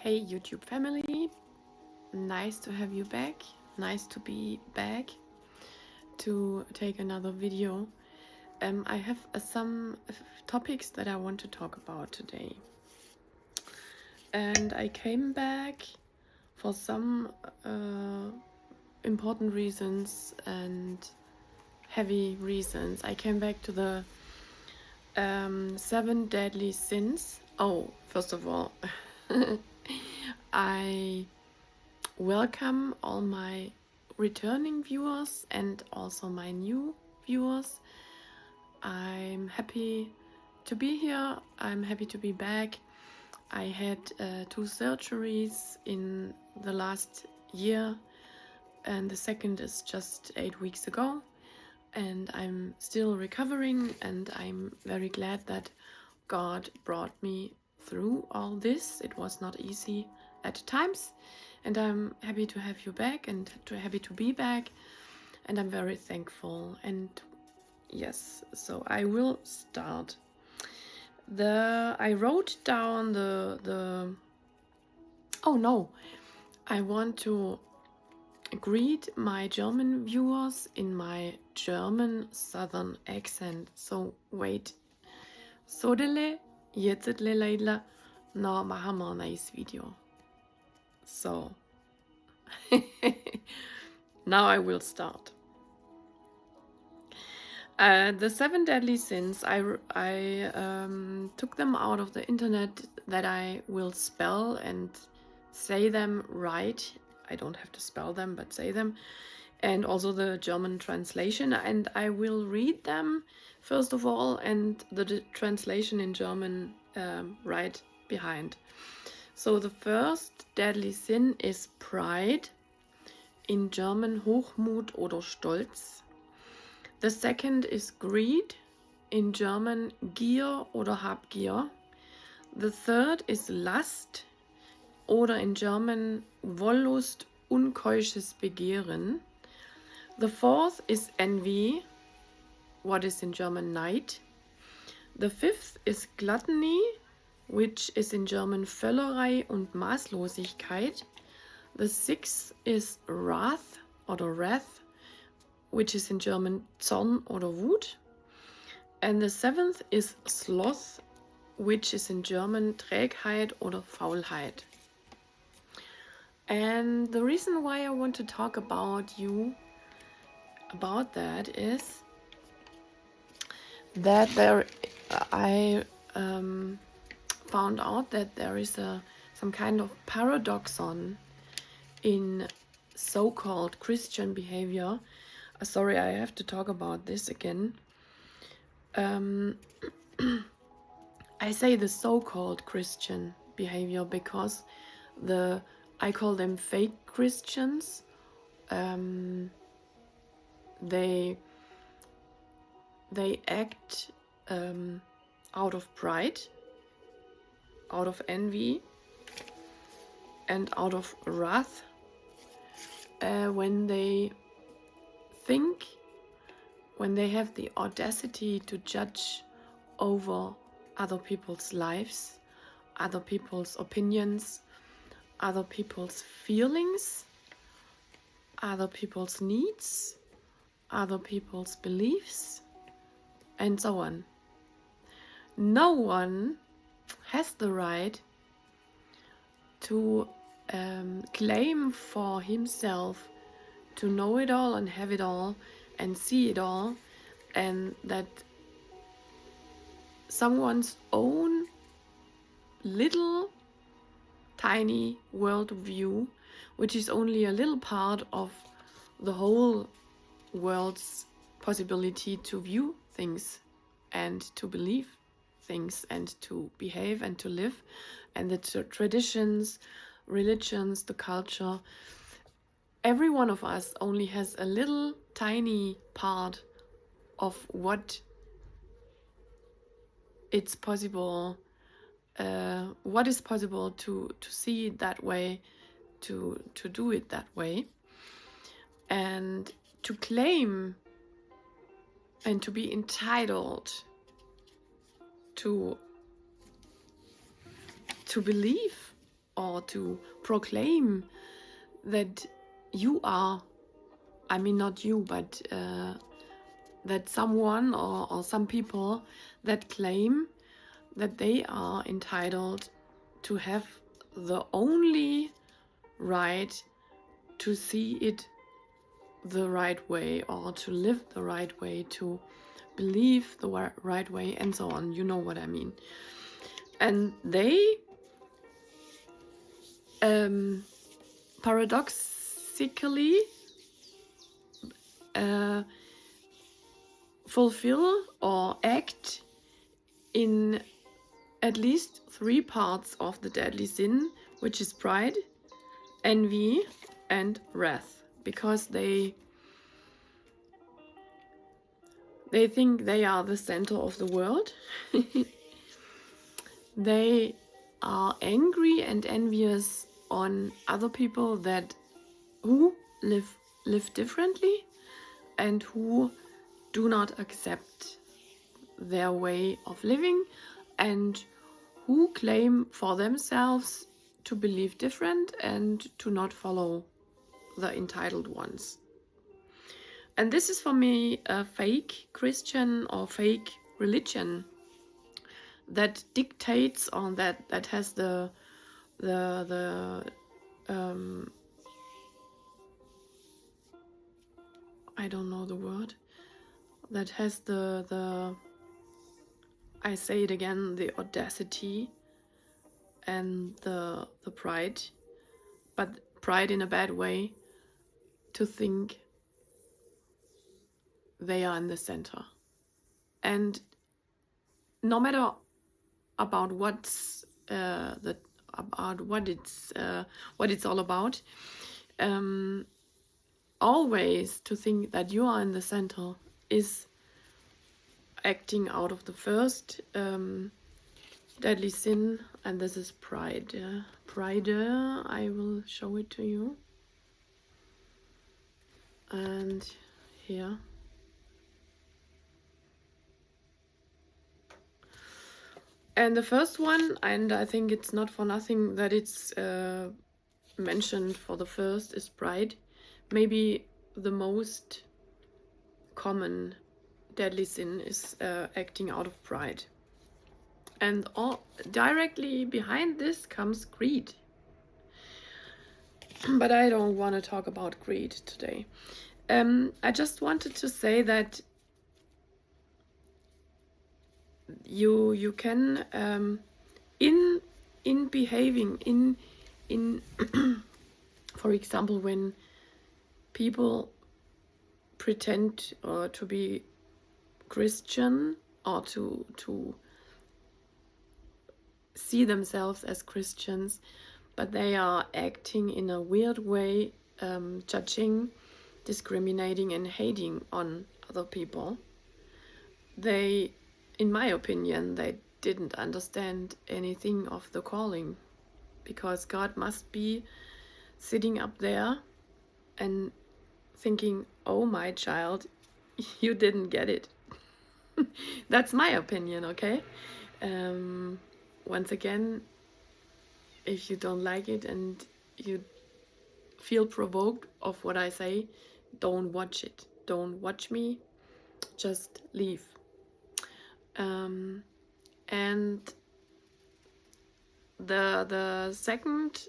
Hey YouTube family, nice to have you back, nice to be back to take another video. I have some topics that I want to talk about today. And I came back for some important reasons and heavy reasons. I came back to the 7 deadly sins. Oh, first of all, I welcome all my returning viewers and also my new viewers. I'm happy to be here. I'm happy to be back. I had 2 surgeries in the last year, and the second is just 8 weeks ago, and I'm still recovering, and I'm very glad that God brought me through all this. It was not easy at times, and I'm happy to have you back and happy to be back, and I'm very thankful. And yes, so I will start. I wrote down oh no, I want to greet my German viewers in my German southern accent. So wait. Sodele, jetztle leidla, no machen wir nice video. So now I will start. The 7 deadly sins, I took them out of the internet that I will spell and say them right. I don't have to spell them, but say them. And also the German translation. And I will read them first of all, and the translation in German right behind. So the first deadly sin is pride, in German Hochmut oder Stolz. The second is greed, in German Gier oder Habgier. The third is Lust, oder in German Wollust, unkeusches Begehren. The fourth is envy, what is in German Neid. The fifth is gluttony, which is in German Völlerei und Maßlosigkeit. The sixth is wrath oder wrath, which is in German Zorn oder Wut. And the seventh is sloth, which is in German Trägheit oder Faulheit. And the reason why I want to talk about that is that I found out that there is some kind of paradoxon in so-called Christian behavior. Sorry, I have to talk about this again. I say the so-called Christian behavior because I call them fake Christians. They act out of pride, out of envy, and out of wrath when they have the audacity to judge over other people's lives, other people's opinions, other people's feelings, other people's needs, other people's beliefs, and so on. No one has the right to claim for himself to know it all and have it all and see it all, and that someone's own little tiny worldview, which is only a little part of the whole world's possibility to view things and to believe things and to behave and to live, and the traditions, religions, the culture. Every one of us only has a little tiny part of what it's possible, what is possible to see it that way, to do it that way, and to claim and to be entitled to believe or to proclaim that you are, I mean not you, but that someone or some people that claim that they are entitled to have the only right to see it the right way, or to live the right way, to believe the right way, and so on. You know what I mean. And they paradoxically fulfill or act in at least 3 parts of the deadly sin, which is pride, envy, and wrath, because they think they are the center of the world. They are angry and envious on other people who live differently and who do not accept their way of living, and who claim for themselves to believe different and to not follow the entitled ones. And this is for me a fake Christian or fake religion that dictates on that has the I don't know the word, that has the I say it again, the audacity and the pride, but pride in a bad way, to think they are in the center. And no matter about what it's all about, always to think that you are in the center is acting out of the first deadly sin, and this is pride. Pride, I will show it to you. And here. And the first one, and I think it's not for nothing that it's mentioned for the first, is pride. Maybe the most common deadly sin is acting out of pride. And directly behind this comes greed. But I don't want to talk about greed today. I just wanted to say that you can in behaving in for example, when people pretend to be Christian, or to see themselves as Christians, but they are acting in a weird way, judging, discriminating, and hating on other people. They, in my opinion, they didn't understand anything of the calling, because God must be sitting up there and thinking, oh, my child, you didn't get it. That's my opinion, okay? Once again, if you don't like it and you feel provoked of what I say, don't watch it. Don't watch me. Just leave. And the second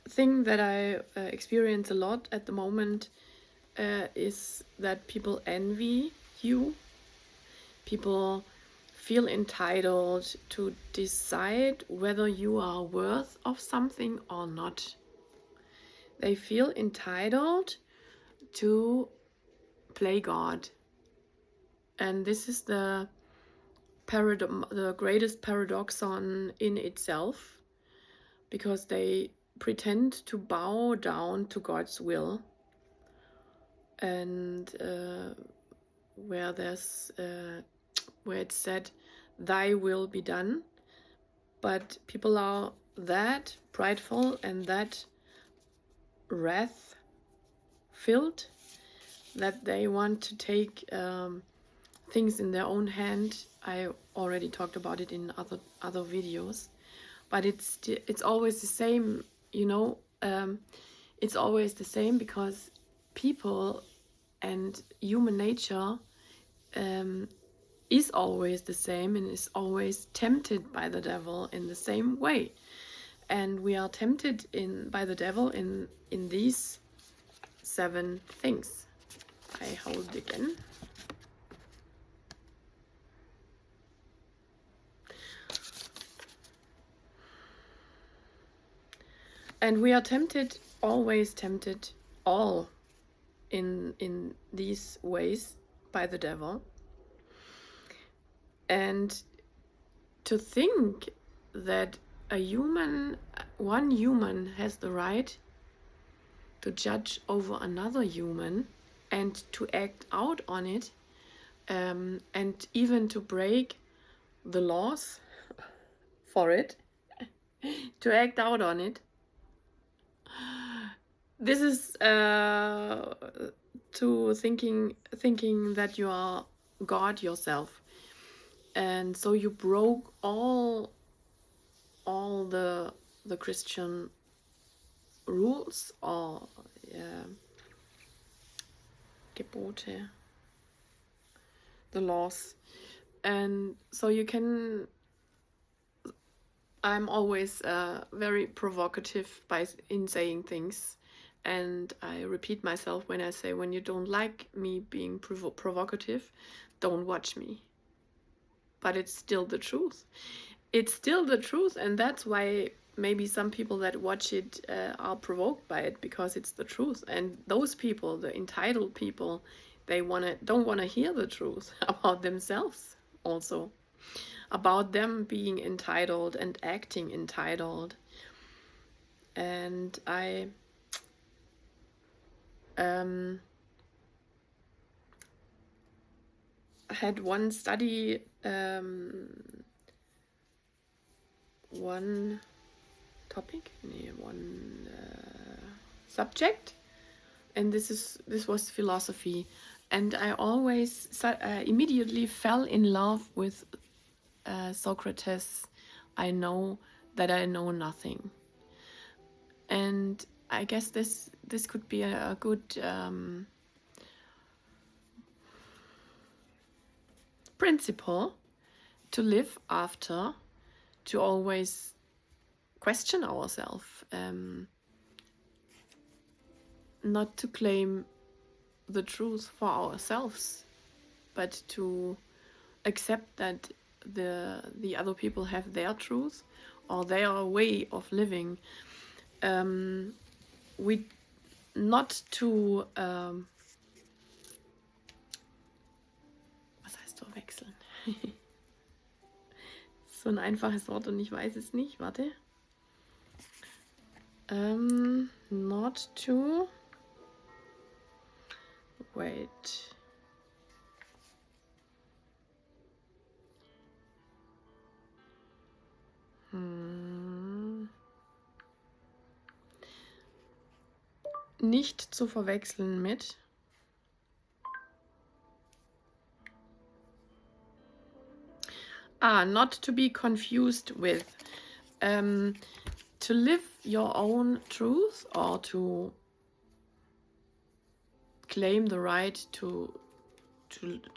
thing that I experience a lot at the moment is that people envy you. People feel entitled to decide whether you are worth of something or not. They feel entitled to play God. And this is the greatest paradoxon in itself, because they pretend to bow down to God's will, and where it's said, thy will be done, but people are that prideful and that wrath filled that they want to take things in their own hand. I already talked about it in other videos, but it's always the same, you know. It's always the same because people and human nature is always the same and is always tempted by the devil in the same way. And we are tempted by the devil in these 7 things. I hold again. And we are tempted, always tempted, all in these ways by the devil. And to think that one human has the right to judge over another human and to act out on it, and even to break the laws for it, to act out on it. This is to thinking that you are God yourself, and so you broke all the Christian rules or Gebote, the laws, and so you can. I'm always very provocative in saying things, and I repeat myself when I say, when you don't like me being provocative, don't watch me. But it's still the truth. It's still the truth, and that's why maybe some people that watch it are provoked by it, because it's the truth. And those people, the entitled people, they don't want to hear the truth about themselves also, about them being entitled and acting entitled. And I had one study, one topic, one subject, and this was philosophy, and I always immediately fell in love with Socrates. I know that I know nothing, and I guess this could be a good principle to live after, to always question ourselves, not to claim the truth for ourselves, but to accept that the other people have their truth or their way of living. We not to was heißt verwechseln? So ein einfaches Wort und ich weiß es nicht. Warte. Not to wait. Nicht zu verwechseln mit not to be confused with, to live your own truth or to claim the right to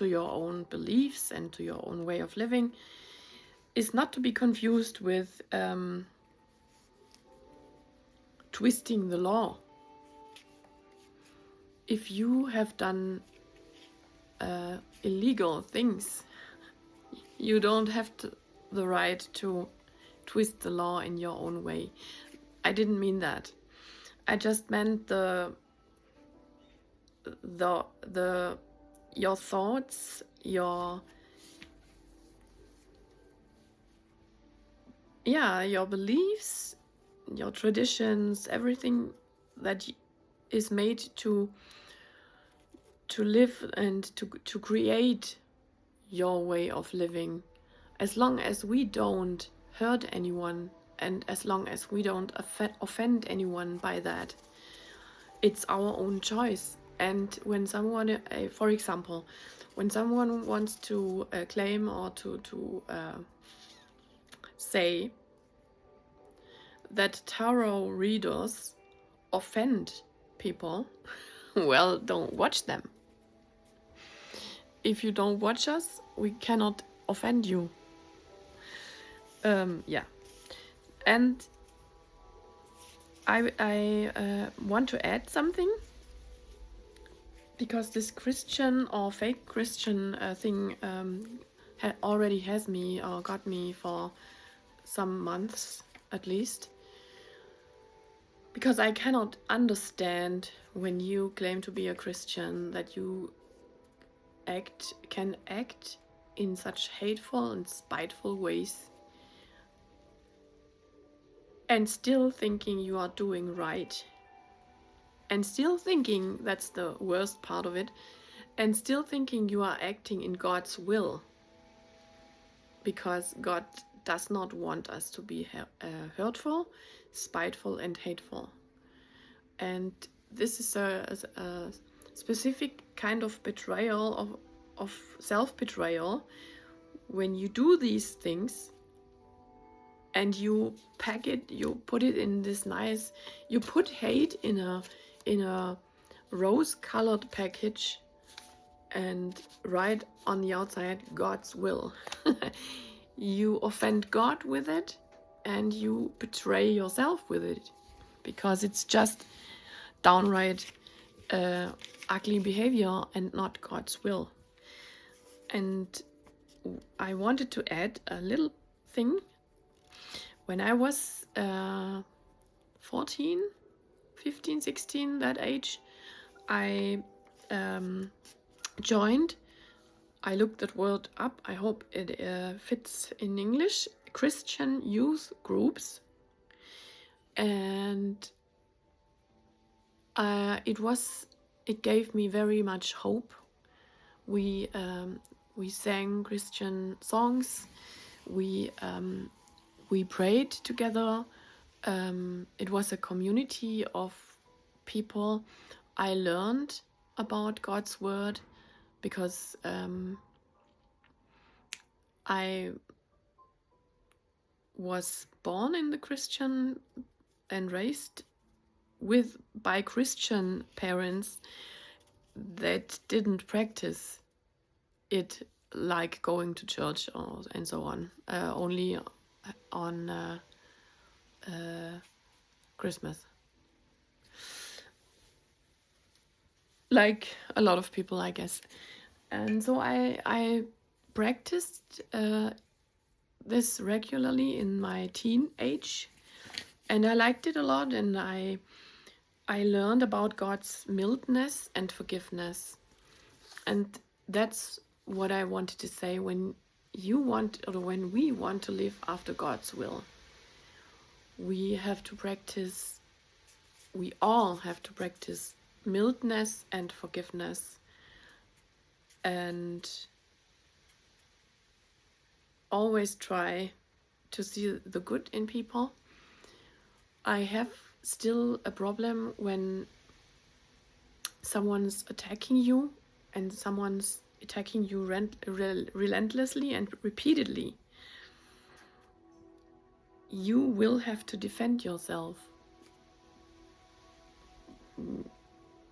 your own beliefs and to your own way of living is not to be confused with twisting the law. If you have done illegal things, you don't have the right to twist the law in your own way. I didn't mean that. I just meant your thoughts, your beliefs, your traditions, everything that is made to live and to create your way of living. As long as we don't hurt anyone and as long as we don't offend anyone by that, it's our own choice. And when someone, for example, when someone wants to claim or to say that tarot readers offend people, well, don't watch them. If you don't watch us, we cannot offend you. Yeah. And I want to add something, because this Christian or fake Christian thing already has me or got me for some months at least. Because I cannot understand when you claim to be a Christian that you can act in such hateful and spiteful ways and still thinking you are doing right. And still thinking, that's the worst part of it, and still thinking you are acting in God's will. Because God does not want us to be hurtful, spiteful, and hateful. And this is a specific kind of betrayal, of self-betrayal, when you do these things and you pack it, you put it in this nice, you put hate in a rose-colored package and write on the outside God's will. You offend God with it and you betray yourself with it, because it's just downright ugly behavior and not God's will. And I wanted to add a little thing. When I was 14, 15, 16, that age, I joined, I looked that word up, I hope it fits in English, Christian youth groups. And it gave me very much hope. We sang Christian songs, we prayed together. It was a community of people. I learned about God's word because I was born in the Christian and raised by Christian parents that didn't practice it, like going to church and so on, only on Christmas, like a lot of people, I guess. And so I practiced this regularly in my teenage, and I liked it a lot, and I learned about God's mildness and forgiveness. And that's what I wanted to say. When you want, or when we want to live after God's will, we all have to practice mildness and forgiveness, and always try to see the good in people. I have still a problem when someone's attacking you, and someone's attacking you relentlessly and repeatedly. You will have to defend yourself.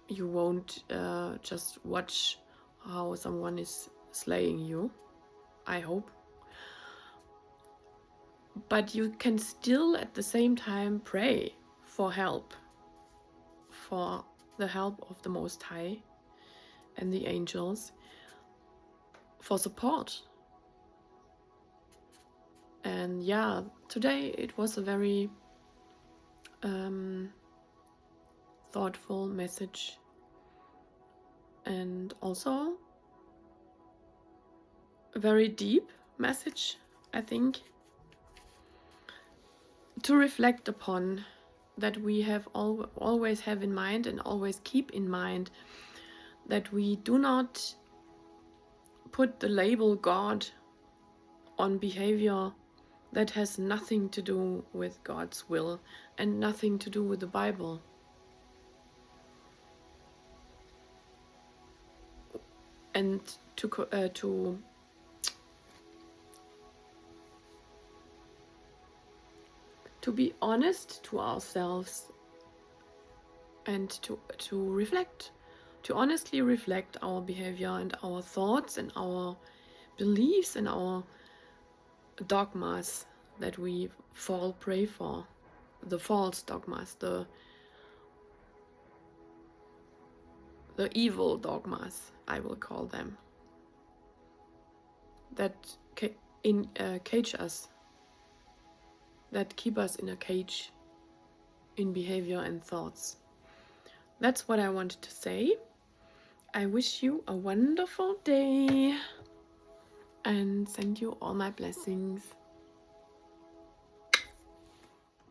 You won't just watch how someone is slaying you, I hope. But you can still at the same time pray for help, for the help of the Most High and the angels, for support. And yeah, today it was a very thoughtful message, and also a very deep message, I think, to reflect upon, that we have always have in mind and always keep in mind that we do not put the label God on behavior that has nothing to do with God's will and nothing to do with the Bible. And to be honest to ourselves and to reflect, to honestly reflect our behavior and our thoughts and our beliefs and our dogmas that we fall prey for, the false dogmas, the evil dogmas, I will call them, that cage us, that keep us in a cage in behavior and thoughts. That's what I wanted to say. I wish you a wonderful day and send you all my blessings.